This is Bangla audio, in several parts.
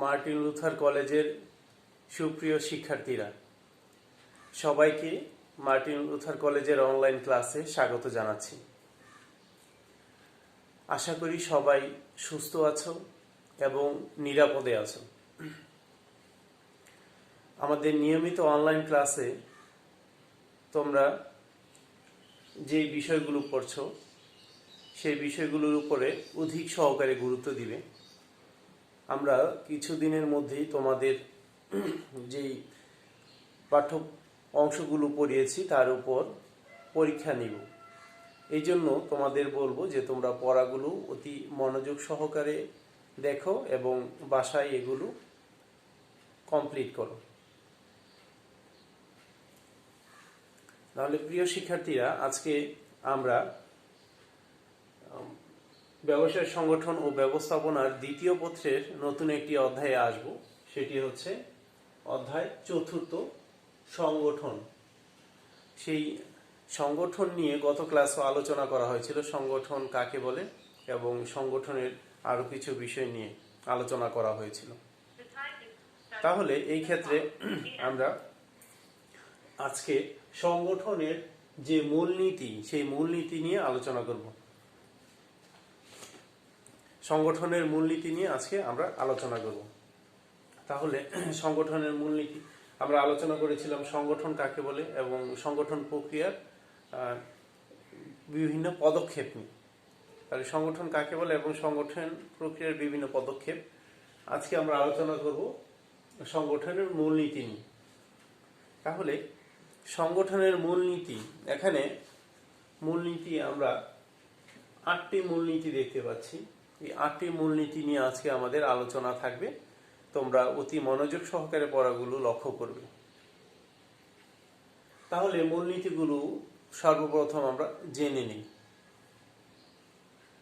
মার্টিন লুথার কলেজের সুপ্রিয় শিক্ষার্থীরা, সবাইকে মার্টিন লুথার কলেজের অনলাইন ক্লাসে স্বাগত জানাচ্ছি। আশা করি সবাই সুস্থ আছো এবং নিরাপদে আছো। আমাদের নিয়মিত অনলাইন ক্লাসে তোমরা যে বিষয়গুলো পড়ছো সেই বিষয়গুলোর উপরে অধিক সহকারে গুরুত্ব দিবে। আমরা কিছুদিনের মধ্যেই তোমাদের যেই পাঠ্য অংশগুলো পড়িয়েছি তার উপর পরীক্ষা নিব। এই জন্য তোমাদের বলবো যে তোমরা পড়াগুলো অতি মনোযোগ সহকারে দেখো এবং বাসায় এগুলো কমপ্লিট করো। তাহলে প্রিয় শিক্ষার্থীরা, আজকে আমরা ব্যবসায় সংগঠন ও ব্যবস্থাপনার দ্বিতীয় পত্রের নতুন একটি অধ্যায়ে আসব। সেটি হচ্ছে অধ্যায় চতুর্থ, সংগঠন। সেই সংগঠন নিয়ে গত ক্লাসে আলোচনা করা হয়েছিল, সংগঠন কাকে বলে এবং সংগঠনের আরো কিছু বিষয় নিয়ে আলোচনা করা হয়েছিল। তাহলে এই ক্ষেত্রে আমরা আজকে সংগঠনের যে মূলনীতি, সেই মূলনীতি নিয়ে আলোচনা করব। সংগঠনের মূলনীতি নিয়ে আজকে আমরা আলোচনা করব। তাহলে সংগঠনের মূলনীতি আমরা আলোচনা করেছিলাম সংগঠন কাকে বলে এবং সংগঠন প্রক্রিয়ার বিভিন্ন পদক্ষেপ নিয়ে। তাহলে সংগঠন কাকে বলে এবং সংগঠন প্রক্রিয়ার বিভিন্ন পদক্ষেপ। আজকে আমরা আলোচনা করব সংগঠনের মূলনীতি নিয়ে। তাহলে সংগঠনের মূলনীতি, এখানে মূলনীতি আমরা 8টি মূলনীতি দেখতে পাচ্ছি। এই 8টি মূলনীতি নিয়ে আজকে আমাদের আলোচনা থাকবে। তোমরা অতি মনোযোগ সহকারে পড়াগুলো লক্ষ্য করবে। তাহলে মূলনীতিগুলো সর্বপ্রথম আমরা জেনে নিই।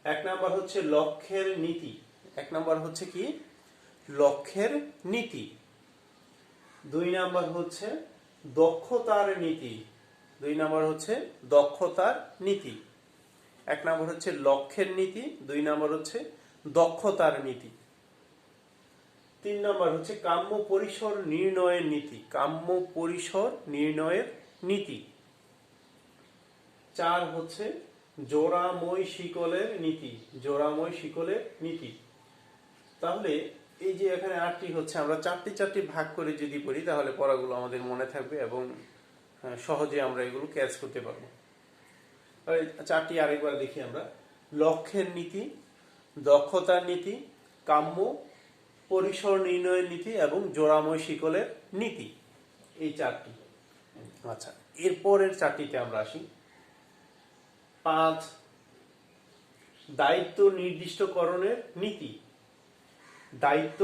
1 নাম্বার হচ্ছে লক্ষ্যের নীতি। 1 নাম্বার হচ্ছে কি? লক্ষ্যের নীতি। 2 নাম্বার হচ্ছে দক্ষতার নীতি। 2 নাম্বার হচ্ছে দক্ষতার নীতি। 1 নাম্বার হচ্ছে লক্ষ্যের নীতি, 2 নাম্বার হচ্ছে দক্ষতার নীতি। 3 নাম্বার হচ্ছে কাম্য পরিসর নির্ণয়ের নীতি। কাম্য পরিসর নির্ণয়ের নীতি। 4 হচ্ছে জোড়াময় শিকলের নীতি। জোড়াময় শিকলের নীতি। তাহলে এই যে এখানে 8টি হচ্ছে, আমরা 4টি ভাগ করে যদি পড়ি তাহলে পড়াগুলো আমাদের মনে থাকবে এবং সহজে আমরা এগুলো ক্যাচ করতে পারবো। 4টি আরেকবার দেখি আমরা। লক্ষ্যের নীতি, দক্ষতার নীতি, কাম্য পরিসর নির্ণয়ের নীতি এবং জোড়াময় শিকলের নীতি। এই 4টি। আচ্ছা, এরপরের 4টিতে আমরা আসি। 5 দায়িত্ব নির্দিষ্টকরণের নীতি। দায়িত্ব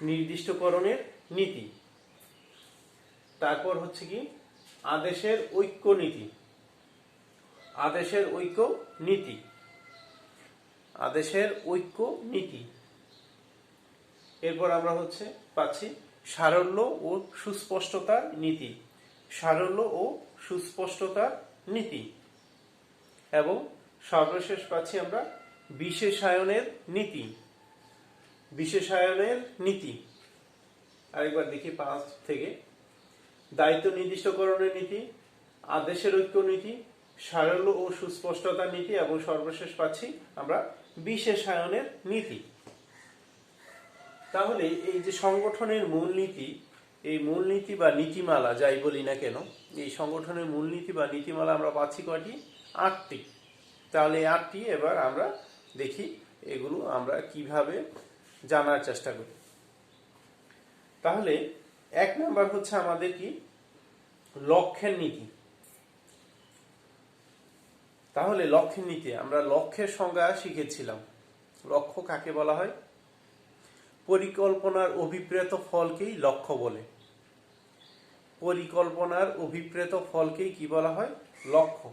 নির্দিষ্টকরণের নীতি। তারপর হচ্ছে কি? আদেশের ঐক্য নীতি। আদেশের ঐক্য নীতি। আদেশের ঐক্য নীতি। এরপর আমরা হচ্ছে পাচ্ছি সারল্য ও সুস্পষ্টতার নীতি। সারল্য ও সুস্পষ্টতার নীতি। এবং সর্বশেষ পাচ্ছি আমরা বিশেষায়নের নীতি। বিশেষায়নের নীতি। আরেকবার দেখি 5 থেকে। দায়িত্ব নির্দিষ্টকরণের নীতি, আদেশের ঐক্য নীতি, সারল্য ও সুস্পষ্টতার নীতি এবং সর্বশেষ পাচ্ছি আমরা বিশেষায়নের নীতি। তাহলে এই যে সংগঠনের মূলনীতি, এই মূলনীতি বা নীতিমালা যাই বলি না কেন, এই সংগঠনের মূলনীতি বা নীতিমালা আমরা পাচ্ছি কয়টি? 8টি। তাহলে এই 8টি এবার আমরা দেখি এগুলো আমরা কিভাবে জানার চেষ্টা করি। তাহলে 1 নাম্বার হচ্ছে আমাদের কি? লক্ষ্যের নীতি। তাহলে লক্ষ্যের নীতি, আমরা লক্ষ্যের সংজ্ঞা শিখেছিলাম। লক্ষ্য কাকে বলা হয়? পরিকল্পনার অভিপ্রেত ফলকেই লক্ষ্য বলে। পরিকল্পনার অভিপ্রেত ফলকেই কি বলা হয়? লক্ষ্য।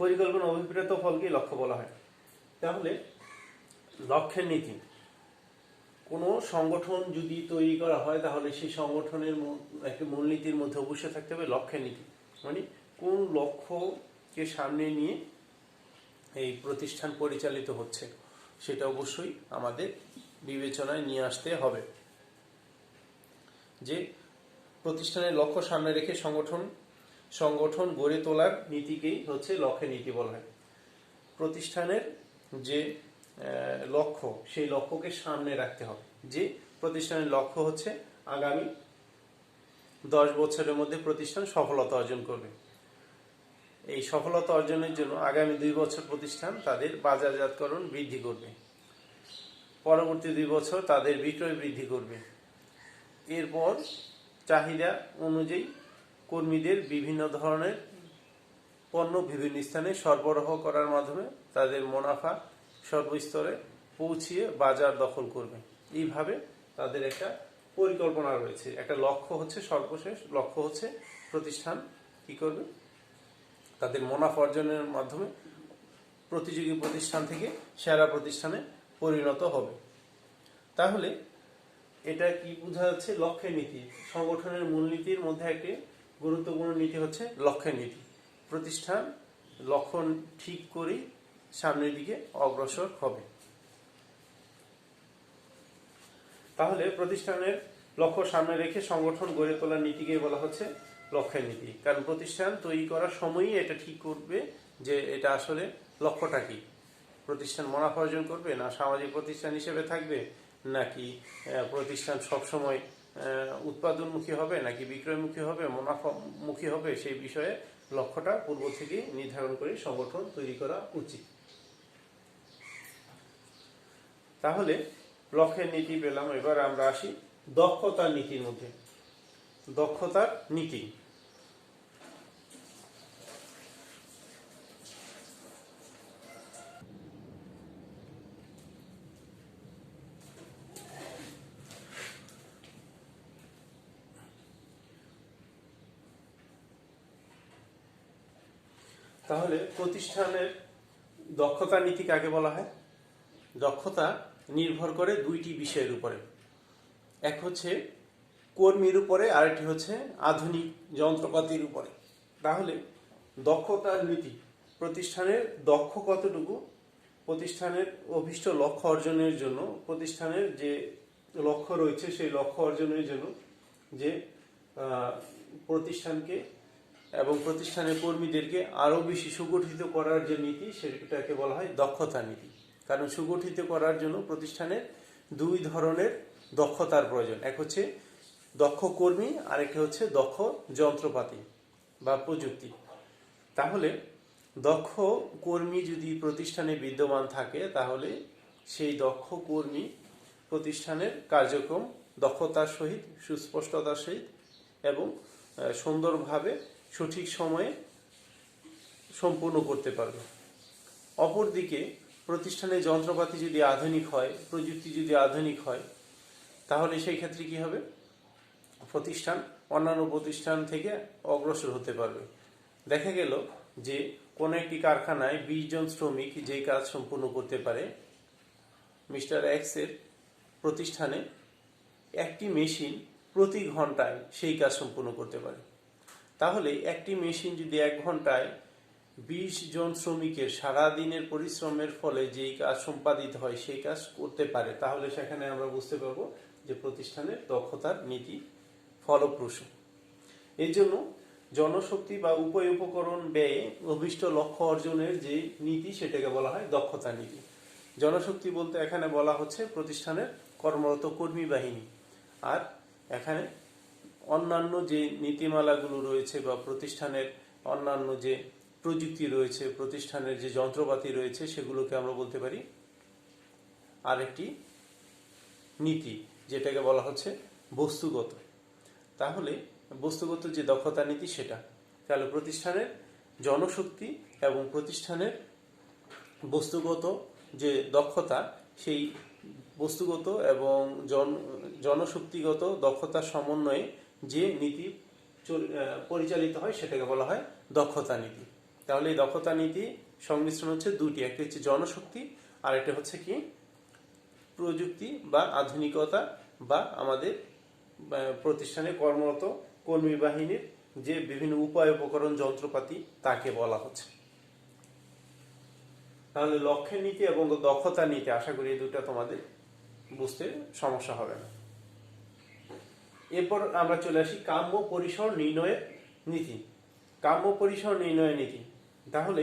পরিকল্পনা অভিপ্রেত ফলকেই লক্ষ্য বলা হয়। তাহলে লক্ষ্যের নীতি, কোনো সংগঠন যদি তৈরি করা হয় তাহলে সেই সংগঠনের একটা মূলনীতির মধ্যে অবশ্যই থাকতে হবে লক্ষ্যের নীতি। মানে কোন লক্ষ্যকে সামনে নিয়ে এই প্রতিষ্ঠান পরিচালিত হচ্ছে, সেটা অবশ্যই আমাদের বিবেচনায় নিয়ে আসতে হবে। যে প্রতিষ্ঠানের লক্ষ্য সামনে রেখে সংগঠন গড়ে তোলার নীতিকেই হচ্ছে লক্ষ্যের নীতি বলা হয়। প্রতিষ্ঠানের যে লক্ষ্য, সেই লক্ষ্যকে সামনে রাখতে হবে। যে প্রতিষ্ঠানের লক্ষ্য হচ্ছে আগামী 10 বছরের মধ্যে প্রতিষ্ঠান সফলতা অর্জন করবে। এই সফলতা অর্জনের জন্য আগামী 2 বছর প্রতিষ্ঠান তাদের বাজারজাতকরণ বৃদ্ধি করবে, পরবর্তী 2 বছর তাদের বিক্রয় বৃদ্ধি করবে। এরপর চাহিদা অনুযায়ী কর্মীদের বিভিন্ন ধরনের পণ্য বিভিন্ন স্থানে সরবরাহ করার মাধ্যমে তাদের মুনাফা সর্বস্তরে পৌঁছিয়ে বাজার দখল করবে। এইভাবে তাদের একটা পরিকল্পনা রয়েছে, একটা লক্ষ্য হচ্ছে, সর্বশেষ লক্ষ্য হচ্ছে প্রতিষ্ঠান কি করবে, তাদের মুনাফা অর্জনের মাধ্যমে প্রতিযোগী প্রতিষ্ঠান থেকে সেরা প্রতিষ্ঠানে পরিণত হবে। তাহলে এটা কি বোঝা যাচ্ছে? লক্ষ্যের নীতি। সংগঠনের মূলনীতির মধ্যে একটি গুরুত্বপূর্ণ নীতি হচ্ছে লক্ষ্যের নীতি। প্রতিষ্ঠান লক্ষ্য ঠিক করেই সামনের দিকে অগ্রসর হবে। তাহলে প্রতিষ্ঠানের লক্ষ্য সামনে রেখে সংগঠন গড়ে তোলার নীতিকে বলা হচ্ছে লক্ষ্যের নীতি। কারণ প্রতিষ্ঠান তৈরি করার সময়ই এটা ঠিক করবে যে এটা আসলে লক্ষ্যটা কি। প্রতিষ্ঠান মুনাফা অর্জন করবে, না সামাজিক প্রতিষ্ঠান হিসেবে থাকবে, নাকি প্রতিষ্ঠান সবসময় উৎপাদনমুখী হবে, নাকি বিক্রয়মুখী হবে, মুনাফামুখী হবে, সেই বিষয়ে লক্ষ্যটা পূর্ব থেকে নির্ধারণ করে সংগঠন তৈরি করা উচিত। তাহলে লক্ষ্যের নীতি পেলাম। এবার আমরা আসি দক্ষতার নীতির মধ্যে। দক্ষতার নীতি। তাহলে প্রতিষ্ঠানের দক্ষতা নীতি কাকে বলা হয়? দক্ষতা নির্ভর করে দুইটি বিষয়ের উপরে। এক হচ্ছে কর্মীর উপরে, আরেকটি হচ্ছে আধুনিক যন্ত্রপাতির উপরে। তাহলে দক্ষতার নীতি প্রতিষ্ঠানের দক্ষ কতটুকু, প্রতিষ্ঠানের অভীষ্ট লক্ষ্য অর্জনের জন্য, প্রতিষ্ঠানের যে লক্ষ্য রয়েছে সেই লক্ষ্য অর্জনের জন্য যে প্রতিষ্ঠানকে এবং প্রতিষ্ঠানের কর্মীদেরকে আরও বেশি সুগঠিত করার যে নীতি, সেটাকে বলা হয় দক্ষতা নীতি। কারণ সুগঠিত করার জন্য প্রতিষ্ঠানের দুই ধরনের দক্ষতার প্রয়োজন। এক হচ্ছে দক্ষ কর্মী, আরেকটি হচ্ছে দক্ষ যন্ত্রপাতি বা প্রযুক্তি। তাহলে দক্ষ কর্মী যদি প্রতিষ্ঠানে বিদ্যমান থাকে, তাহলে সেই দক্ষ কর্মী প্রতিষ্ঠানের কার্যক্রম দক্ষতার সহিত, সুস্পষ্টতার সহিত এবং সুন্দরভাবে সঠিক সময়ে সম্পূর্ণ করতে পারবে। অপরদিকে প্রতিষ্ঠানের যন্ত্রপাতি যদি আধুনিক হয়, প্রযুক্তি যদি আধুনিক হয়, তাহলে সেই ক্ষেত্রে কি হবে? প্রতিষ্ঠান অন্যান্য প্রতিষ্ঠান থেকে অগ্রসর হতে পারবে। দেখা গেল যে কোনো একটি কারখানায় 20 জন শ্রমিক যে কাজ সম্পূর্ণ করতে পারে, মিস্টার এক্সের প্রতিষ্ঠানে একটি মেশিন প্রতি ঘন্টায় সেই কাজ সম্পূর্ণ করতে পারে। তাহলে একটি মেশিন যদি 1 ঘন্টায় 20 জন শ্রমিকের সারাদিনের পরিশ্রমের ফলে যেই কাজ সম্পাদিত হয় সেই কাজ করতে পারে, তাহলে সেখানে আমরা বুঝতে পারবো যে প্রতিষ্ঠানের দক্ষতার নীতি ফলপ্রসূ। এই জন্য জনশক্তি বা উপকরণ ব্যয়ে অভীষ্ট লক্ষ্য অর্জনের যে নীতি, সেটাকে বলা হয় দক্ষতা নীতি। জনশক্তি বলতে এখানে বলা হচ্ছে প্রতিষ্ঠানের কর্মরত কর্মী বাহিনী। আর এখানে অন্যান্য যে নীতিমালাগুলো রয়েছে বা প্রতিষ্ঠানের অন্যান্য যে প্রযুক্তি রয়েছে, প্রতিষ্ঠানের যে যন্ত্রপাতি রয়েছে, সেগুলোকে আমরা বলতে পারি আরেকটি নীতি, যেটাকে বলা হচ্ছে বস্তুগত। তাহলে বস্তুগত যে দক্ষতা নীতি সেটা, তাহলে প্রতিষ্ঠানের জনশক্তি এবং প্রতিষ্ঠানের বস্তুগত যে দক্ষতা, সেই বস্তুগত এবং জনশক্তিগত দক্ষতার সমন্বয়ে যে নীতি পরিচালিত হয় সেটাকে বলা হয় দক্ষতা নীতি। তাহলে এই দক্ষতা নীতি সংমিশ্রণ হচ্ছে দুটি, একটি হচ্ছে জনশক্তি আর একটা হচ্ছে কি প্রযুক্তি বা আধুনিকতা বা আমাদের প্রতিষ্ঠানে কর্মরত কর্মী বাহিনীর যে বিভিন্ন উপকরণ যন্ত্রপাতি, তাকে বলা হচ্ছে। তাহলে লক্ষ্যের নীতি এবং দক্ষতার নীতি, আশা করি এই দুটো তোমাদের বুঝতে সমস্যা হবে না। এরপর আমরা চলে আসি কাম্য পরিসর নির্ণয়ের নীতি। কাম্য পরিসর নির্ণয়ের নীতি, তাহলে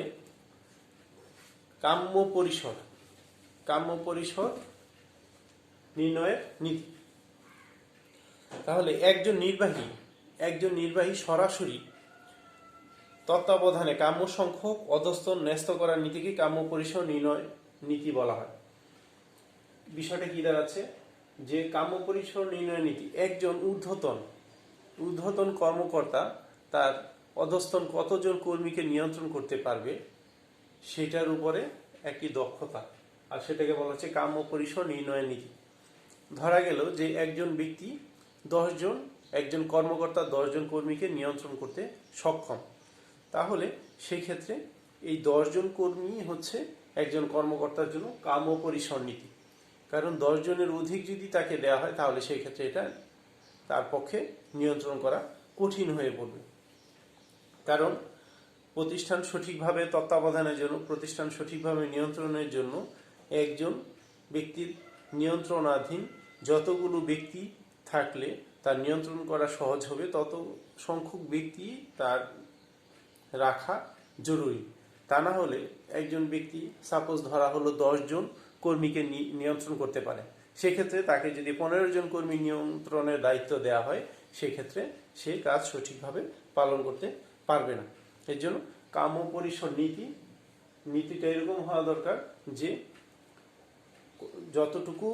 কাম্য পরিসর নির্ণয়ের নীতি। তাহলে একজন নির্বাহী সরাসরি তত্ত্বাবধানে কাম্য সংখ্যক অধস্তন ন্যস্ত করার নীতিকে কাম্য পরিসর নির্ণয় নীতি বলা হয়। বিষয়টা কি দাঁড়াচ্ছে, যে কাম্য পরিসর নির্ণয় নীতি, একজন ঊর্ধ্বতন কর্মকর্তা তার অধস্তন কতজন কর্মীকে নিয়ন্ত্রণ করতে পারবে সেটার উপরে একটি দক্ষতা, আর সেটাকে বলা হচ্ছে কাম্য পরিসর নির্ণয় নীতি। ধরা গেল যে একজন কর্মকর্তা 10 জন কর্মীকে নিয়ন্ত্রণ করতে সক্ষম, তাহলে সেই ক্ষেত্রে এই 10 জন কর্মী হচ্ছে একজন কর্মকর্তার জন্য কাম্য পরিসর নীতি। কারণ 10 জনের অধিক যদি তাকে দেওয়া হয় তাহলে সেই ক্ষেত্রে এটা তার পক্ষে নিয়ন্ত্রণ করা কঠিন হয়ে পড়বে। কারণ প্রতিষ্ঠান সঠিকভাবে তত্ত্বাবধানের জন্য, প্রতিষ্ঠান সঠিকভাবে নিয়ন্ত্রণের জন্য একজন ব্যক্তির নিয়ন্ত্রণাধীন যতগুলো ব্যক্তি থাকলে তার নিয়ন্ত্রণ করা সহজ হবে, তত সংখ্যক ব্যক্তি তার রাখা জরুরি। তা না হলে একজন ব্যক্তি, সাপোজ ধরা হলো 10 জন কর্মীকে নিয়ন্ত্রণ করতে পারে, সেক্ষেত্রে তাকে যদি 15 জন কর্মী নিয়ন্ত্রণের দায়িত্ব দেওয়া হয় সেক্ষেত্রে সে কাজ সঠিকভাবে পালন করতে পারবে না। এর জন্য কাম্য পরিসর নীতিটা এরকম হওয়া দরকার যে যতটুকু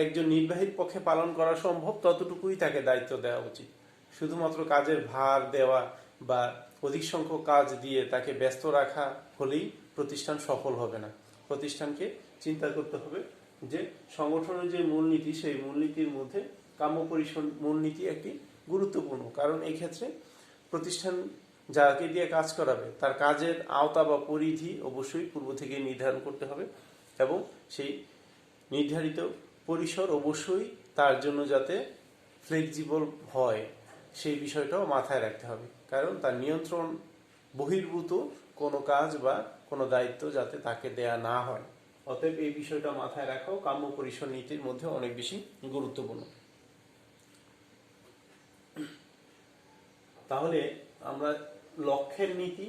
একজন নির্বাহীর পক্ষে পালন করা সম্ভব ততটুকুই তাকে দায়িত্ব দেওয়া উচিত। শুধুমাত্র কাজের ভার দেওয়া বা অধিক সংখ্যক কাজ দিয়ে তাকে ব্যস্ত রাখা হলেই প্রতিষ্ঠান সফল হবে না। প্রতিষ্ঠানকে চিন্তা করতে হবে যে সংগঠনের যে মূলনীতি, সেই মূলনীতির মধ্যে কাম্য পরিসর মূলনীতি একটি গুরুত্বপূর্ণ। কারণ এই ক্ষেত্রে প্রতিষ্ঠান যাকে দিয়ে কাজ করাবে তার কাজের আওতা বা পরিধি অবশ্যই পূর্ব থেকে নির্ধারণ করতে হবে, এবং সেই নির্ধারিত পরিসর অবশ্যই তার জন্য যাতে ফ্লেক্সিবল হয় সেই বিষয়টাও মাথায় রাখতে হবে। কারণ তার নিয়ন্ত্রণ বহির্ভূত কোনো কাজ বা কোনো দায়িত্ব যাতে তাকে দেয়া না হয়। অতএব এই বিষয়টা মাথায় রাখাও কাম্য পরিসর নীতির মধ্যে অনেক বেশি গুরুত্বপূর্ণ। তাহলে আমরা লক্ষ্যের নীতি,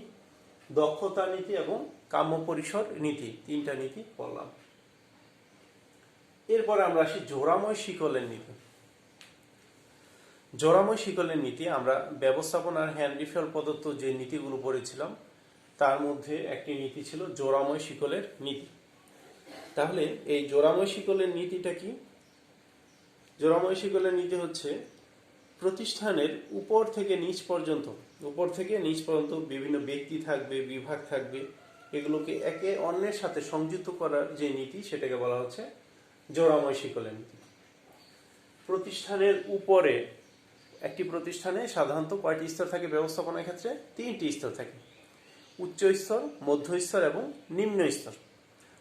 দক্ষতা নীতি এবং কাম্য পরিসর নীতি, 3টা নীতি পড়লাম। এরপরে আমরা আসি জোড়াময় শিকলের নীতি। জোড়াময় শিকলের নীতি আমরা ব্যবস্থাপনার হ্যান্ডিফেল প্রদত্ত যে নীতিগুলো পড়েছিলাম তার মধ্যে একটি নীতি ছিল জোড়াময় শিকলের নীতি। তাহলে এই জোড়াময় শিকলের নীতিটা কি? জোড়াময় শিকলের নীতি হচ্ছে প্রতিষ্ঠানের উপর থেকে নিচ পর্যন্ত বিভিন্ন ব্যক্তি থাকবে, বিভাগ থাকবে, এগুলোকে একে অন্যের সাথে সংযুক্ত করার যে নীতি সেটাকে বলা হচ্ছে জোড়াময় শিকলের নীতি। প্রতিষ্ঠানের উপরে, একটি প্রতিষ্ঠানে সাধারণত কয়টি স্তর থাকে ব্যবস্থাপনার ক্ষেত্রে? 3টি স্তর থাকে, উচ্চ স্তর, মধ্য স্তর এবং নিম্ন স্তর।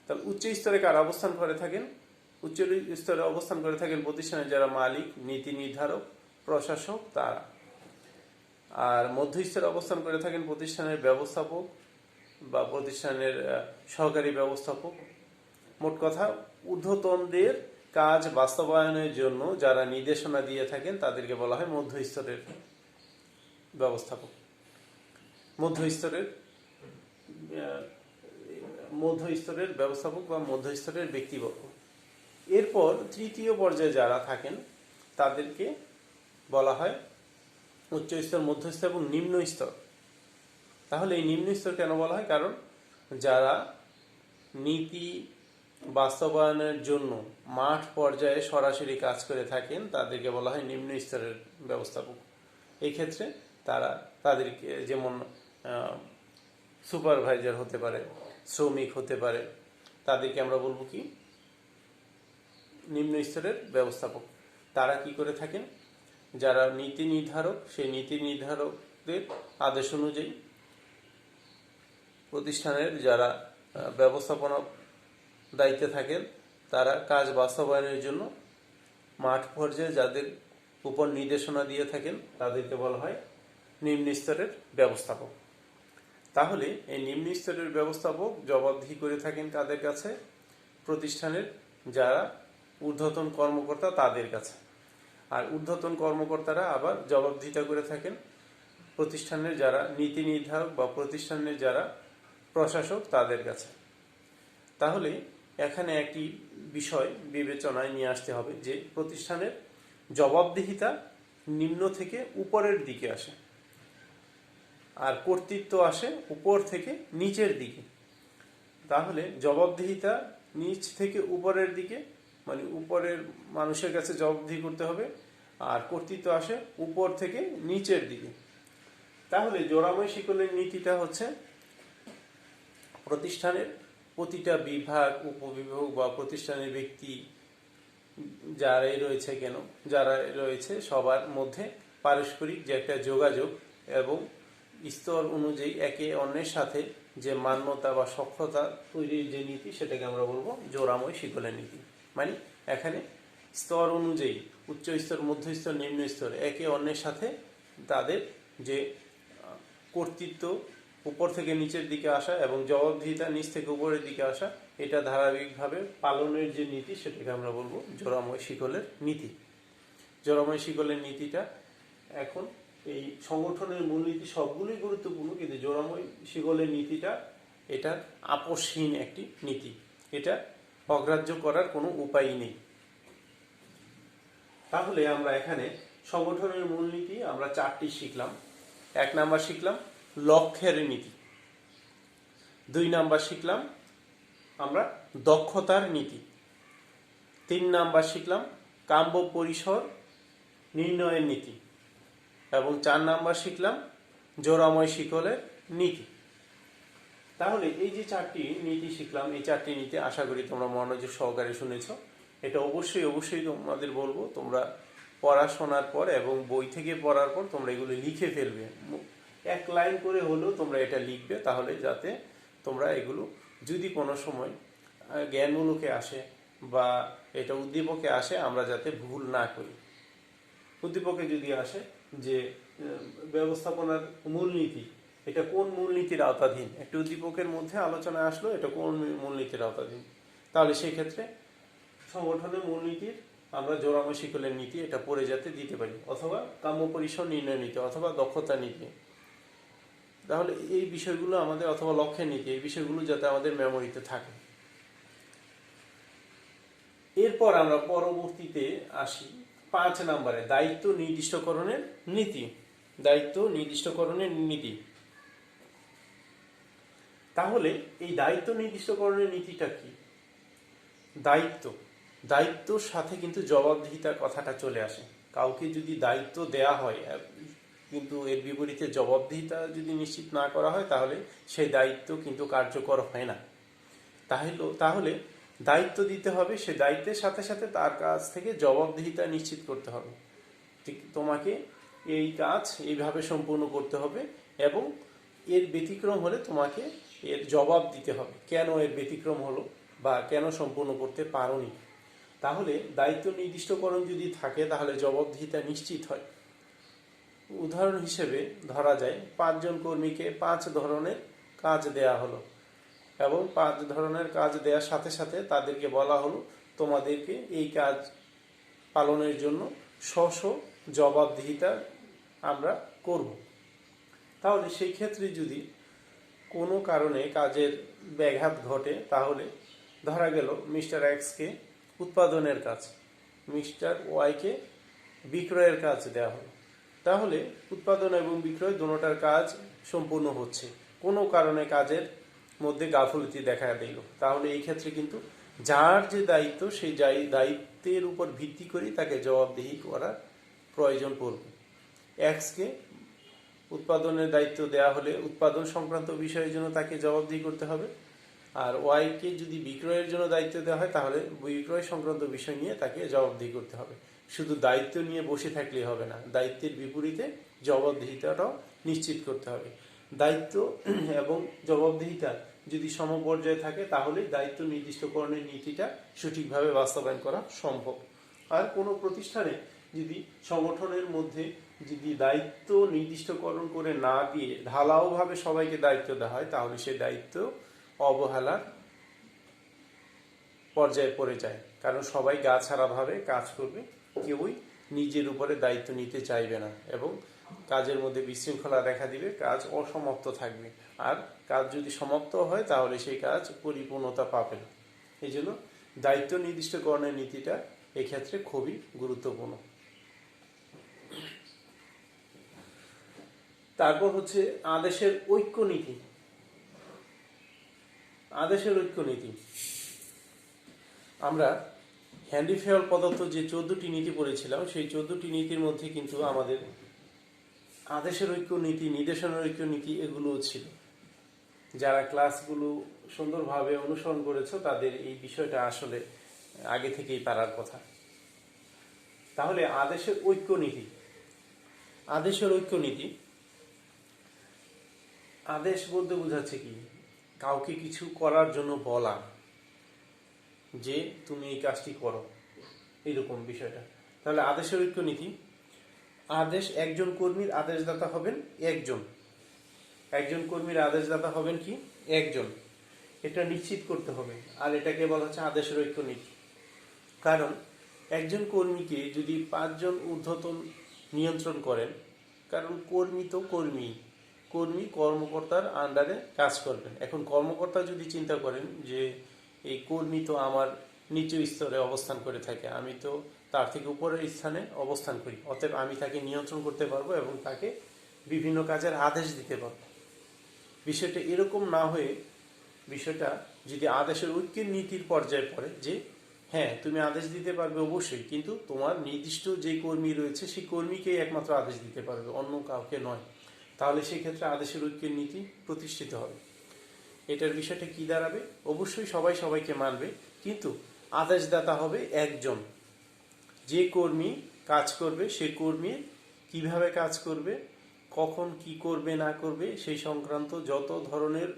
তাহলে উচ্চ স্তরে কারা অবস্থান করে থাকেন? উচ্চ স্তরে অবস্থান করে থাকেন প্রতিষ্ঠানের যারা মালিক, নীতি নির্ধারক, প্রশাসক তারা। আর মধ্য স্তরে অবস্থান করে থাকেন প্রতিষ্ঠানের ব্যবস্থাপক বা প্রতিষ্ঠানের সহকারী ব্যবস্থাপক। মোট কথা ঊর্ধ্বতনদের কাজ বাস্তবায়নের জন্য যারা নির্দেশনা দিয়ে থাকেন তাদেরকে বলা হয় মধ্য স্তরের ব্যবস্থাপক, মধ্য স্তরের ব্যবস্থাপক বা মধ্য স্তরের ব্যক্তিবর্গ। এরপর তৃতীয় পর্যায়ে যারা থাকেন তাদেরকে বলা হয় উচ্চ স্তর, মধ্য স্তর এবং নিম্ন স্তর। তাহলে এই নিম্ন স্তর কেন বলা হয়? কারণ যারা নীতি বাস্তবায়নের জন্য মাঠ পর্যায়ে সরাসরি কাজ করে থাকেন তাদেরকে বলা হয় নিম্ন স্তরের ব্যবস্থাপক। এই ক্ষেত্রে তাদেরকে যেমন সুপারভাইজার হতে পারে, শ্রমিক হতে পারে, তাদেরকে আমরা বলবো কি নিম্ন স্তরের ব্যবস্থাপক। তারা কি করে থাকেন? যারা নীতি নির্ধারক, সেই নীতি নির্ধারকদের আদেশ অনুযায়ী প্রতিষ্ঠানের যারা ব্যবস্থাপনা দায়িত্বে থাকেন তারা কাজ বাস্তবায়নের জন্য মাঠ পর্যায়ে যাদের উপর নির্দেশনা দিয়ে থাকেন তাদেরকে বলা হয় নিম্ন স্তরের ব্যবস্থাপক। তাহলে এই নিম্ন স্তরের ব্যবস্থাপক জবাবদিহি করে থাকেন কাদের কাছে? প্রতিষ্ঠানের যারা ঊর্ধ্বতন কর্মকর্তা তাদের কাছে। আর ঊর্ধ্বতন কর্মকর্তারা আবার জবাবদিহিতা করে থাকেন প্রতিষ্ঠানের যারা নীতি নির্ধারক বা প্রতিষ্ঠানের যারা প্রশাসক তাদের কাছে। তাহলে এখানে একটি বিষয় বিবেচনায় নিয়ে আসতে হবে যে প্রতিষ্ঠানের জবাবদিহিতা নিম্ন থেকে উপরের দিকে আসে, আর কর্তৃত্ব আসে উপর থেকে নিচের দিকে। তাহলে জবাবদিহিতা নিচ থেকে উপরের দিকে, মানে উপরের মানুষের কাছে জবাবদিহি করতে হবে, আর কর্তৃত্ব আসে উপর থেকে নিচের দিকে। তাহলে জোড়াময় শিকলের নীতিটা হচ্ছে প্রতিষ্ঠানের প্রতিটা বিভাগ, উপবিভাগ বা প্রতিষ্ঠানের ব্যক্তি যারাই রয়েছে কেন, যারা রয়েছে সবার মধ্যে পারস্পরিক যে একটা যোগাযোগ এবং স্তর অনুযায়ী একে অন্যের সাথে যে মান্যতা বা সখ্যতা তৈরির যে নীতি, সেটাকে আমরা বলবো জোড়াময় শিকলের নীতি। মানে এখানে স্তর অনুযায়ী উচ্চ স্তর, মধ্য স্তর, নিম্ন স্তর একে অন্যের সাথে তাদের যে কর্তৃত্ব উপর থেকে নিচের দিকে আসা এবং জবাবদিহিতা নিচ থেকে উপরের দিকে আসা, এটা ধারাবাহিকভাবে পালনের যে নীতি, সেটাকে আমরা বলবো জোড়াময় শিকলের নীতি। জোড়াময় শিকলের নীতিটা এখন এই সংগঠনের মূলনীতি সবগুলোই গুরুত্বপূর্ণ, কিন্তু জোড়াময় শিকলের নীতিটা এটা আপোষহীন একটি নীতি, এটা অগ্রাহ্য করার কোনো উপায় নেই। তাহলে আমরা এখানে সংগঠনের মূলনীতি আমরা 4টি শিখলাম। 1 নাম্বার শিখলাম লক্ষ্যের নীতি, 2 নাম্বার শিখলাম আমরা দক্ষতার নীতি, 3 নাম্বার শিখলাম কাম্য পরিসর নির্ণয়ের নীতি, এবং 4 নাম্বার শিখলাম জোড়াময় শিকলের নীতি। তাহলে এই যে 4টি নীতি শিখলাম, এই 4টি নীতি আশা করি তোমরা মনোযোগ সহকারে শুনেছ। এটা অবশ্যই তোমাদের বলবো, তোমরা পড়াশোনার পর এবং বই থেকে পড়ার পর তোমরা এগুলো লিখে ফেলবে। 1 লাইন করে হলেও তোমরা এটা লিখবে, তাহলে যাতে তোমরা এগুলো যদি কোনো সময় জ্ঞানমূলকে আসে বা এটা উদ্দীপকে আসে, আমরা যাতে ভুল না করি। উদ্দীপকে যদি আসে যে ব্যবস্থাপনার মূলনীতি, এটা কোন মূলনীতির আওতাধীন, একটা উদ্দীপকের মধ্যে আলোচনা আসলো এটা কোন মূলনীতির আওতাধীন, তাহলে সেই ক্ষেত্রে সংগঠনের মূলনীতির আমরা জোড়াময় শিকলের নীতি এটা পড়ে যাতে দিতে পারি, অথবা কাম্য পরিসর নির্ণয় নীতি, অথবা দক্ষতা নীতি। তাহলে এই বিষয়গুলো আমাদের, অথবা লক্ষ্যের নীতি, এই বিষয়গুলো যাতে আমাদের মেমোরিতে থাকে। এরপর আমরা পরবর্তীতে আসি 5 নম্বরে দায়িত্ব নির্দিষ্টকরণের নীতি। দায়িত্ব নির্দিষ্টকরণের নীতি। তাহলে এই দায়িত্ব নির্দিষ্টকরণের নীতিটা কি? দায়িত্বর সাথে কিন্তু জবাবদিহিতার কথাটা চলে আসে। কাউকে যদি দায়িত্ব দেয়া হয় কিন্তু এর বিপরীতে জবাবদিহিতা যদি নিশ্চিত না করা হয়, তাহলে সেই দায়িত্ব কিন্তু কার্যকর হয় না। তাহলে দায়িত্ব দিতে হবে, সে দায়িত্বের সাথে সাথে তার কাছ থেকে জবাবদিহিতা নিশ্চিত করতে হবে। ঠিক তোমাকে এই কাজ এইভাবে সম্পূর্ণ করতে হবে, এবং এর ব্যতিক্রম হলে তোমাকে এর জবাব দিতে হবে, কেন এর ব্যতিক্রম হলো বা কেন সম্পূর্ণ করতে পারোনি। তাহলে দায়িত্ব নির্দিষ্টকরণ যদি থাকে, তাহলে জবাবদিহিতা নিশ্চিত হয়। উদাহরণ হিসেবে ধরা যায় 5 জন কর্মীকে 5 ধরনের কাজ দেয়া হলো, এবং 5 ধরনের কাজ দেওয়ার সাথে সাথে তাদেরকে বলা হলো তোমাদেরকে এই কাজ পালনের জন্য স্ব জবাবদিহিতা আমরা করব। তাহলে সেই ক্ষেত্রে যদি কোনো কারণে কাজের ব্যাঘাত ঘটে, তাহলে ধরা গেল মিস্টার এক্সকে উৎপাদনের কাজ, মিস্টার ওয়াইকে বিক্রয়ের কাজ দেওয়া হলো। তাহলে উৎপাদন এবং বিক্রয় দুটোটার কাজ সম্পূর্ণ হচ্ছে, কোনো কারণে কাজের মধ্যে গাফলতি দেখা দিল, তাহলে এই ক্ষেত্রে কিন্তু যার যে দায়িত্ব, সেই দায়িত্বের উপর ভিত্তি করে তাকে জবাবদিহি করার প্রয়োজন পড়বে। এক্সকে উৎপাদনের দায়িত্ব দেওয়া হলে উৎপাদন সংক্রান্ত বিষয়ের জন্য তাকে জবাবদিহি করতে হবে, আর ওয়াইকে যদি বিক্রয়ের জন্য দায়িত্ব দেওয়া হয়, তাহলে বিক্রয় সংক্রান্ত বিষয় নিয়ে তাকে জবাবদিহি করতে হবে। শুধু দায়িত্ব নিয়ে বসে থাকলেই হবে না, দায়িত্বের বিপরীতে জবাবদিহিতাটাও নিশ্চিত করতে হবে। দায়িত্ব এবং জবাবদিহিতা যদি সমপর্যায়ে থাকে, তাহলে দায়িত্ব নির্দিষ্টকরণের নীতিটা সঠিকভাবে বাস্তবায়ন করা সম্ভব। আর কোনো প্রতিষ্ঠানে যদি সংগঠনের মধ্যে যদি দায়িত্ব নির্দিষ্টকরণ করে না দিয়ে ঢালাওভাবে সবাইকে দায়িত্ব দেওয়া হয়, তাহলে সেই দায়িত্ব অবহেলার পর্যায়ে পড়ে যায়। কারণ সবাই গা ছাড়াভাবে কাজ করবে, কেউই নিজের উপরে দায়িত্ব নিতে চাইবে না এবং কাজের মধ্যে বিশৃঙ্খলা দেখা দিবে, কাজ অসমাপ্ত থাকবে। আর কাজ যদি সমাপ্ত হয় তাহলে সেই কাজ পরিপূর্ণতা পাবে না। এই জন্য দায়িত্ব নির্দিষ্টকরণের নীতিটা এক্ষেত্রে খুবই গুরুত্বপূর্ণ। তারপর হচ্ছে আদেশের ঐক্য নীতি। আদেশের ঐক্য নীতি, আমরা হ্যান্ডি ফেয়ার প্রদত্ত যে 14টি নীতি পড়েছিলাম, সেই 14টি নীতির মধ্যে কিন্তু আমাদের আদেশের ঐক্য নীতি, নির্দেশনার ঐক্য নীতি এগুলোও ছিল। যারা ক্লাসগুলো সুন্দরভাবে অনুসরণ করেছো তাদের এই বিষয়টা আসলে আগে থেকেই পারার কথা। তাহলে আদেশের ঐক্য নীতি, আদেশের ঐক্য নীতি, আদেশ বলতে বোঝাচ্ছে কি, কাউকে কিছু করার জন্য বলা, যে তুমি এই কাজটি করো, এইরকম বিষয়টা। তাহলে আদেশের ঐক্য নীতি, আদেশ, একজন কর্মীর আদেশদাতা হবেন একজন, একজন কর্মীর আদেশদাতা হবেন কি একজন, এটা নিশ্চিত করতে হবে। আর এটাকে বলা হচ্ছে আদেশের ঐক্য নীতি। কারণ একজন কর্মীকে যদি 5 জন ঊর্ধ্বতন নিয়ন্ত্রণ করেন, কারণ কর্মী তো কর্মী, কর্মী কর্মকর্তার আন্ডারে কাজ করবেন। এখন কর্মকর্তা যদি চিন্তা করেন যে এই কর্মী তো আমার নিচু স্তরে অবস্থান করে থাকে, আমি তো তার থেকে উপরের স্থানে অবস্থান করি, অতএব আমি তাকে নিয়ন্ত্রণ করতে পারবো এবং তাকে বিভিন্ন কাজের আদেশ দিতে পারবো। বিষয়টা এরকম না হয়ে বিষয়টা যদি আদেশের ঐক্যের নীতির পর্যায়ে পড়ে, যে হ্যাঁ তুমি আদেশ দিতে পারবে অবশ্যই, কিন্তু তোমার নির্দিষ্ট যে কর্মী রয়েছে সেই কর্মীকেই একমাত্র আদেশ দিতে পারবে, অন্য কাউকে নয়, তাহলে সেই ক্ষেত্রে আদেশের ঐক্যের নীতি প্রতিষ্ঠিত হবে। এটার বিষয়টা কি দাঁড়াবে, অবশ্যই সবাই সবাইকে মানবে, কিন্তু আদেশদাতা হবে একজন। যে কর্মী কাজ করবে সে কর্মী কিভাবে কাজ করবে, কখন কি করবে না করবে, সেই সংক্রান্ত যত ধরনের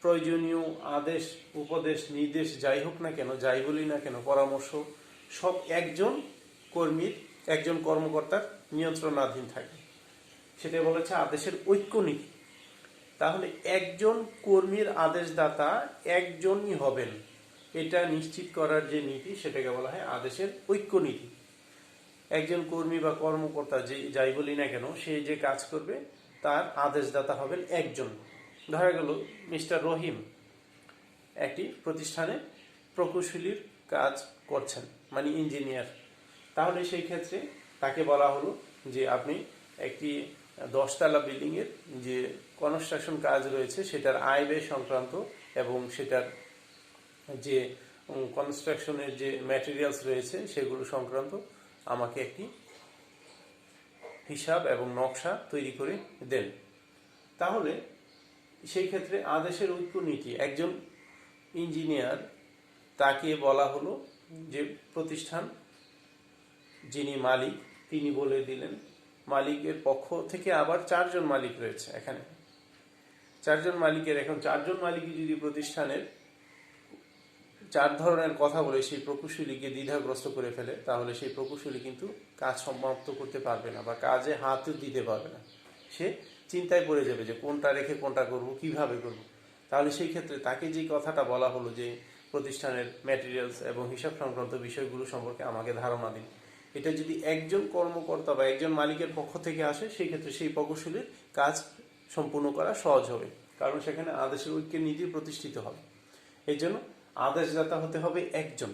প্রয়োজনীয় আদেশ, উপদেশ, নির্দেশ যাই হোক না কেন, যাই বলি না কেন, পরামর্শ, সব একজন কর্মীর, একজন কর্মকর্তার নিয়ন্ত্রণাধীন থাকে। সেটা বলেছে আদেশের ঐক্য নীতি। তাহলে একজন কর্মীর আদেশদাতা একজনই হবেন, এটা নিশ্চিত করার যে নীতি সেটাকে বলা হয় আদেশের ঐক্য নীতি। একজন কর্মী বা কর্মকর্তা যে যাই বলি না কেন, সে যে কাজ করবে তার আদেশদাতা হবেন একজন। ধরা গেল মিস্টার রহিম একটি প্রতিষ্ঠানে প্রকৌশলীর কাজ করছেন, মানে ইঞ্জিনিয়ার। তাহলে সেই ক্ষেত্রে তাকে বলা হলো যে আপনি একটি 10 তলা বিল্ডিংয়ের যে কনস্ট্রাকশন কাজ রয়েছে সেটার আয় ব্যয় সংক্রান্ত এবং সেটার যে কনস্ট্রাকশনের যে ম্যাটেরিয়ালস রয়েছে সেগুলো সংক্রান্ত আমাকে একটি হিসাব এবং নকশা তৈরি করে দেন। তাহলে সেই ক্ষেত্রে আদেশের ঐক্য নীতি, একজন ইঞ্জিনিয়ার, তাকে বলা হলো যে প্রতিষ্ঠান যিনি মালিক তিনি বলে দিলেন, মালিকের পক্ষ থেকে আবার 4 জন মালিক রয়েছে এখানে, 4 জন মালিকের, এখন 4 জন মালিকই যদি প্রতিষ্ঠানের 4 ধরনের কথা বলে সেই প্রকৌশলীকে দ্বিধাগ্রস্ত করে ফেলে, তাহলে সেই প্রকৌশলী কিন্তু কাজ সমাপ্ত করতে পারবে না বা কাজে হাত দিতে পারবে না। সে চিন্তায় পড়ে যাবে যে কোনটা রেখে কোনটা করব, কিভাবে করব। তাহলে সেই ক্ষেত্রে তাকে যে কথাটা বলা হলো যে প্রতিষ্ঠানের ম্যাটেরিয়ালস এবং হিসাব সংক্রান্ত বিষয়গুলো সম্পর্কে আমাকে ধারণা দিন, এটা যদি একজন কর্মকর্তা বা একজন মালিকের পক্ষ থেকে আসে, সেই ক্ষেত্রে সেই প্রকৌশলীর কাজ সম্পূর্ণ করা সহজ হবে, কারণ সেখানে আদেশের ঐক্যের নীতি প্রতিষ্ঠিত হবে। এই জন্য আদেশদাতা হতে হবে একজন,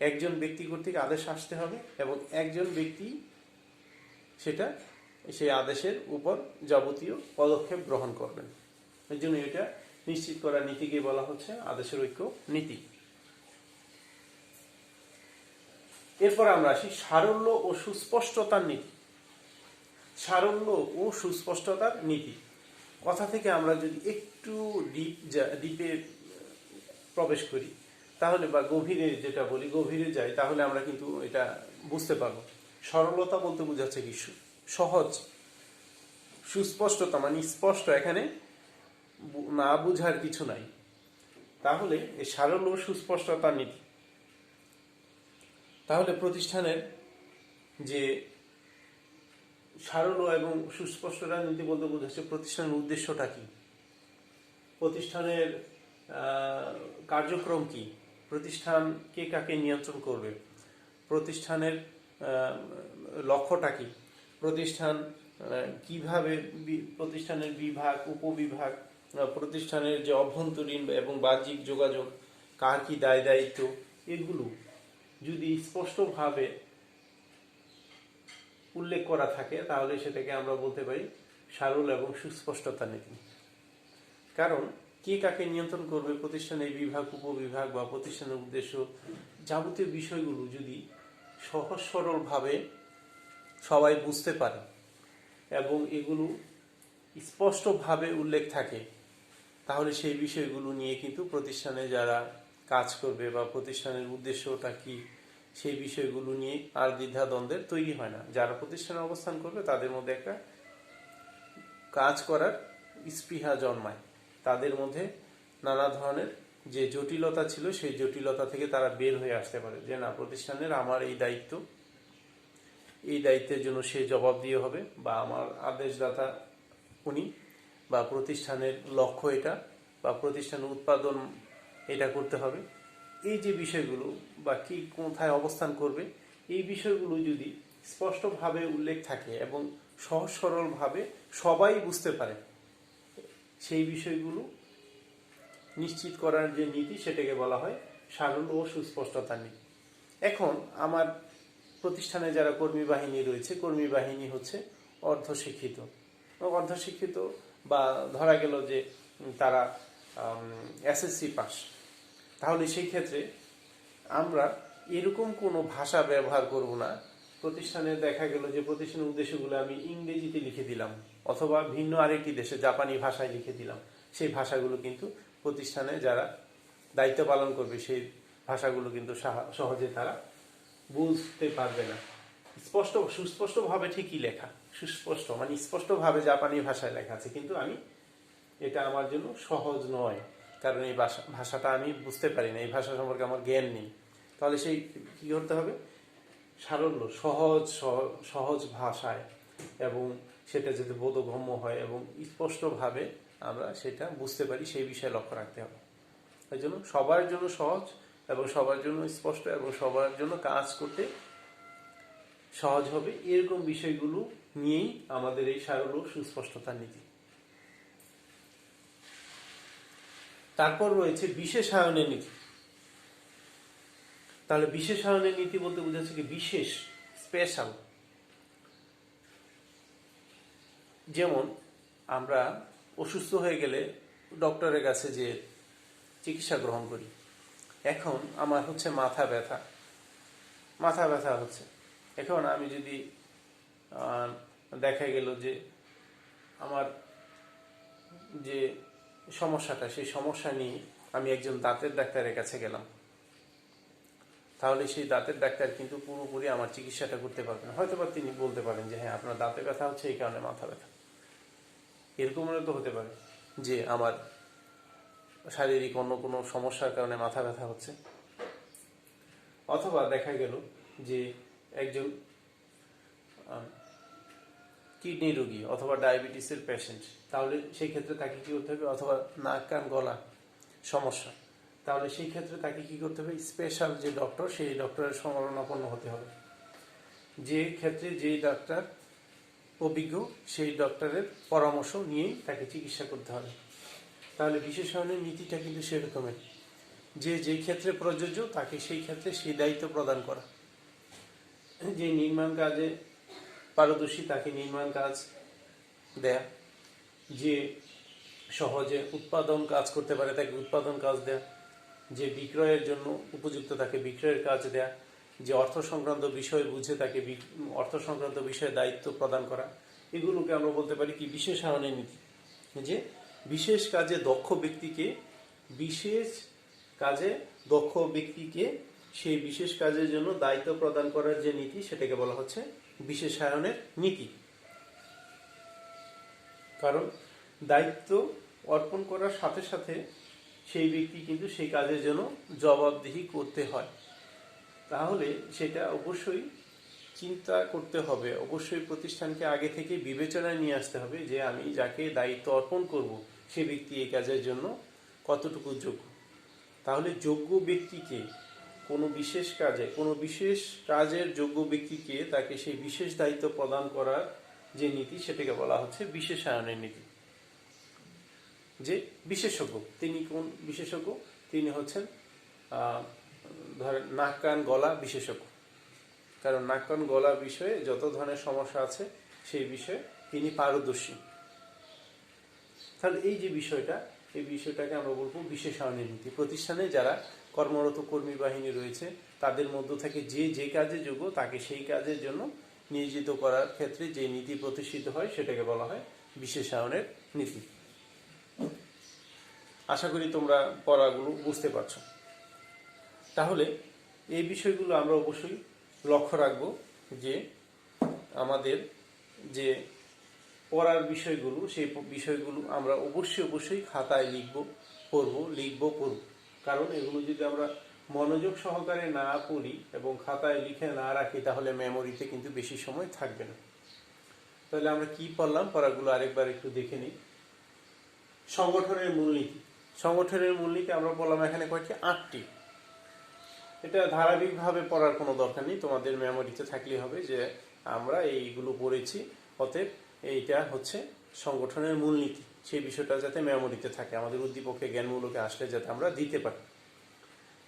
একজন ব্যক্তি কর্তৃক আদেশ আসতে হবে এবং একজন ব্যক্তি সেটা সেই আদেশের উপর যাবতীয় পদক্ষেপ গ্রহণ করবেন। এই জন্য এটা নিশ্চিত করার নীতিকে বলা হচ্ছে আদেশের ঐক্য নীতি। এরপর আমরা আসি সারল্য ও সুস্পষ্টতার নীতি। সারল্য ও সুস্পষ্টতার নীতি কথা থেকে আমরা যদি একটু ডিপে প্রবেশ করি, তাহলে বা গভীরে, যেটা বলি গভীরে যাই, তাহলে আমরা কিন্তু এটা বুঝতে পারবো। সরলতা বলতে বোঝাচ্ছে কি সহজ, সুস্পষ্টতা মানে স্পষ্ট, এখানে না বুঝার কিছু নাই। তাহলে এই সারল্য ও সুস্পষ্টতার নীতি, তাহলে প্রতিষ্ঠানের যে সারল এবং সুস্পষ্ট নীতি বলতে বোঝাচ্ছে প্রতিষ্ঠানের উদ্দেশ্যটা কি, প্রতিষ্ঠানের কার্যক্রম কি, প্রতিষ্ঠান কে কাকে নিয়ন্ত্রণ করবে, প্রতিষ্ঠানের লক্ষ্যটা কি, প্রতিষ্ঠান কিভাবে প্রতিষ্ঠানের বিভাগ উপবিভাগ, প্রতিষ্ঠানের যে অভ্যন্তরীণ এবং বাহ্যিক যোগাযোগ, কার কি দায় দায়িত্ব, এগুলো যদি স্পষ্টভাবে উল্লেখ করা থাকে তাহলে সেটাকে আমরা বলতে পারি সারল এবং সুস্পষ্টতা নীতি। কারণ কে কাকে নিয়ন্ত্রণ করবে, প্রতিষ্ঠানের বিভাগ উপবিভাগ বা প্রতিষ্ঠানের উদ্দেশ্য, যাবতীয় বিষয়গুলো যদি সহজ সরলভাবে সবাই বুঝতে পারে এবং এগুলো স্পষ্টভাবে উল্লেখ থাকে তাহলে সেই বিষয়গুলো নিয়ে কিন্তু প্রতিষ্ঠানে যারা কাজ করবে বা প্রতিষ্ঠানের উদ্দেশ্যটা কি সেই বিষয়গুলো নিয়ে আর দ্বিধাদ্বন্দ্বের তৈরি হয় না। যারা প্রতিষ্ঠানে অবস্থান করবে তাদের মধ্যে একটা কাজ করার স্পৃহা জন্মায়, তাদের মধ্যে নানা ধরনের যে জটিলতা ছিল সেই জটিলতা থেকে তারা বের হয়ে আসতে পারে, যে না প্রতিষ্ঠানের আমার এই দায়িত্ব, এই দায়িত্বের জন্য সে জবাব দিয়ে হবে, বা আমার আদেশদাতা উনি, বা প্রতিষ্ঠানের লক্ষ্য এটা, বা প্রতিষ্ঠানের উৎপাদন এটা করতে হবে। এই যে বিষয়গুলো বা কি কোথায় অবস্থান করবে এই বিষয়গুলো যদি স্পষ্টভাবে উল্লেখ থাকে এবং সহজ সরলভাবে সবাই বুঝতে পারে, সেই বিষয়গুলো নিশ্চিত করার যে নীতি সেটাকে বলা হয় সারল ও সুস্পষ্টতার নীতি। এখন আমার প্রতিষ্ঠানে যারা কর্মী বাহিনী রয়েছে, কর্মী বাহিনী হচ্ছে অর্ধশিক্ষিত বা ধরা গেল যে তারা এসএসসি পাস, তাহলে সেই ক্ষেত্রে আমরা এরকম কোনো ভাষা ব্যবহার করব না। প্রতিষ্ঠানে দেখা গেল যে প্রতিষ্ঠানের উদ্দেশ্যগুলো আমি ইংরেজিতে লিখে দিলাম অথবা ভিন্ন আরেকটি দেশে জাপানি ভাষায় লিখে দিলাম, সেই ভাষাগুলো কিন্তু প্রতিষ্ঠানে যারা দায়িত্ব পালন করবে সেই ভাষাগুলো কিন্তু সহজে তারা বুঝতে পারবে না। সুস্পষ্টভাবে ঠিকই লেখা, সুস্পষ্ট মানে স্পষ্টভাবে জাপানি ভাষায় লেখা আছে, কিন্তু আমি এটা আমার জন্য সহজ নয়, কারণ এই ভাষাটা আমি বুঝতে পারি না, এই ভাষা সম্পর্কে আমার জ্ঞান নেই। তাহলে সেই কি করতে হবে, সারল্য সহজ ভাষায় এবং সেটা যাতে বোধগম্য হয় এবং স্পষ্টভাবে আমরা সেটা বুঝতে পারি সেই বিষয়ে লক্ষ্য রাখতে হবে। এই জন্য সবার জন্য সহজ এবং সবার জন্য স্পষ্ট এবং সবার জন্য কাজ করতে সহজ হবে, এরকম বিষয়গুলো নিয়েই আমাদের এই সারল ও সুস্পষ্টতার নীতি। তারপর রয়েছে বিশেষায়নের নীতি। তাহলে বিশেষায়নের নীতি বলতে বোঝাচ্ছে কি বিশেষ, স্পেশাল। যেমন আমরা অসুস্থ হয়ে গেলে ডক্টরের কাছে যে চিকিৎসা গ্রহণ করি, এখন আমার হচ্ছে মাথা ব্যথা হচ্ছে, এখন আমি যদি দেখা গেল যে আমার যে সমস্যাটা সেই সমস্যা নিয়ে আমি একজন দাঁতের ডাক্তারের কাছে গেলাম, তাহলে সেই দাঁতের ডাক্তার কিন্তু পুরোপুরি আমার চিকিৎসাটা করতে পারবেন। হয়তো বা তিনি বলতে পারেন যে হ্যাঁ আপনার দাঁতে ব্যথা হচ্ছে এই কারণে মাথা ব্যথা, এরকম তো হতে পারে যে আমার শারীরিক অন্য কোনো সমস্যার কারণে মাথা ব্যথা হচ্ছে, অথবা দেখা গেল যে একজন কিডনি রোগী অথবা ডায়াবেটিসের পেশেন্ট, তাহলে সেই ক্ষেত্রে তাকে কি করতে হবে, অথবা নাক কান গলা সমস্যা, তাহলে সেই ক্ষেত্রে তাকে কি করতে হবে, স্পেশাল যে ডক্টর সেই ডক্টরের শরণাপন্ন হতে হবে। যে ক্ষেত্রে যেই ডাক্তার অভিজ্ঞ সেই ডক্টরের পরামর্শ নিয়েই তাকে চিকিৎসা করতে হবে। তাহলে বিশেষায়নের নীতিটা কিন্তু সেরকমের, যে যেই ক্ষেত্রে প্রযোজ্য তাকে সেই ক্ষেত্রে সেই দায়িত্ব প্রদান করা। যে নির্মাণ কাজে পারদর্শী তাকে নির্মাণ কাজ দেয়া, যে সহজে উৎপাদন কাজ করতে পারে তাকে উৎপাদন কাজ দেয়া, যে বিক্রয়ের জন্য উপযুক্ত তাকে বিক্রয়ের কাজ দেয়া, যে অর্থ সংক্রান্ত বিষয় বুঝে তাকে অর্থ সংক্রান্ত বিষয়ে দায়িত্ব প্রদান করা। এগুলোকে আমরা বলতে পারি কি বিশেষায়নের নীতি। যে বিশেষ কাজে দক্ষ ব্যক্তিকে সেই বিশেষ কাজের জন্য দায়িত্ব প্রদান করার যে নীতি সেটাকে বলা হচ্ছে বিশেষায়নের নীতি। কারণ দায়িত্ব অর্পণ করার সাথে সাথে সেই ব্যক্তি কিন্তু সেই কাজের জন্য জবাবদিহি করতে হয়, তাহলে সেটা অবশ্যই চিন্তা করতে হবে, অবশ্যই প্রতিষ্ঠানকে আগে থেকে বিবেচনায় নিয়ে আসতে হবে যে আমি যাকে দায়িত্ব অর্পণ করব সে ব্যক্তি এই কাজের জন্য কতটুকু যোগ্য। তাহলে যোগ্য ব্যক্তিকে কোনো বিশেষ কাজের যোগ্য ব্যক্তিকে তাকে সেই বিশেষ দায়িত্ব প্রদান করার যে নীতি সেটাকে বলা হচ্ছে বিশেষায়নের নীতি। যে বিশেষজ্ঞ, তিনি কোন বিশেষজ্ঞ? তিনি হচ্ছেন ধরেন নাক কান গলা বিশেষজ্ঞ, কারণ নাক কান গলা বিষয়ে যত ধরনের সমস্যা আছে সেই বিষয়ে তিনি পারদর্শী। তাহলে এই যে বিষয়টা, এই বিষয়টাকে আমরা বলবো বিশেষায়নের নীতি। প্রতিষ্ঠানে যারা কর্মরত কর্মী বাহিনী রয়েছে তাদের মধ্য থেকে যে কাজে যোগ্য তাকে সেই কাজের জন্য নিয়োজিত করার ক্ষেত্রে যে নীতি প্রতিষ্ঠিত হয় সেটাকে বলা হয় বিশেষায়নের নীতি। আশা করি তোমরা পড়াগুলো বুঝতে পারছো। তাহলে এই বিষয়গুলো আমরা অবশ্যই লক্ষ্য রাখবো যে আমাদের যে পড়ার বিষয়গুলো সেই বিষয়গুলো আমরা অবশ্যই খাতায় পড়ব। কারণ এগুলো যদি আমরা মনোযোগ সহকারে না পড়ি এবং খাতায় লিখে না রাখি তাহলে মেমোরিতে কিন্তু বেশি সময় থাকবে না। তাহলে আমরা কি পড়লাম, পড়াগুলো আরেকবার একটু দেখে নিই। সংগঠনের মূলনীতি। সংগঠনের মূলনীতি আমরা বললাম এখানে কয়েকটি 8টি। এটা ধারাবাহিকভাবে পড়ার কোনো দরকার নেই, তোমাদের মেমোরিতে থাকলেই হবে যে আমরা এইগুলো পড়েছি, অতএব এইটা হচ্ছে সংগঠনের মূলনীতি। সেই বিষয়টা যাতে মেমোরিতে থাকে, আমাদের উদ্দীপকে জ্ঞানমূলকে আসলে যাতে আমরা দিতে পারি।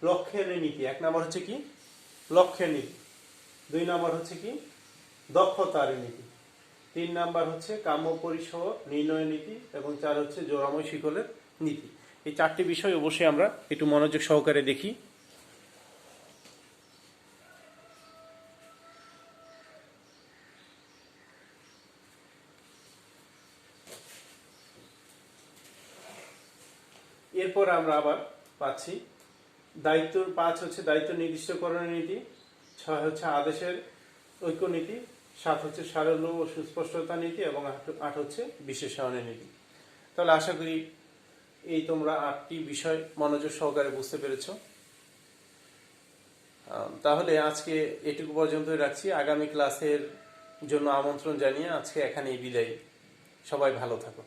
লক্ষ্যের নীতি, 1 নম্বর হচ্ছে কি লক্ষ্যের নীতি, 2 নম্বর হচ্ছে কি দক্ষতার নীতি, 3 নম্বর হচ্ছে কাম্য পরিসর নির্ণয় নীতি এবং 4 হচ্ছে জোড়াময় শিকলের নীতি। এই 4টি বিষয় অবশ্যই আমরা একটু মনোযোগ সহকারে দেখি। এরপর আমরা আবার পাচ্ছি দায়িত্ব। 5 হচ্ছে দায়িত্ব নির্দিষ্টকরণের নীতি, 6 হচ্ছে আদেশের ঐক্য নীতি, 7 হচ্ছে সারল্য ও সুস্পষ্টতা নীতি এবং 8 হচ্ছে বিশেষায়নের নীতি। তাহলে আশা করি এই তোমরা 8টি বিষয় মনোযোগ সহকারে বুঝতে পেরেছ। তাহলে আজকে এটুকু পর্যন্তই রাখছি। আগামী ক্লাসের জন্য আমন্ত্রণ জানিয়ে আজকে এখানেই বিদায়। সবাই ভালো থাকো।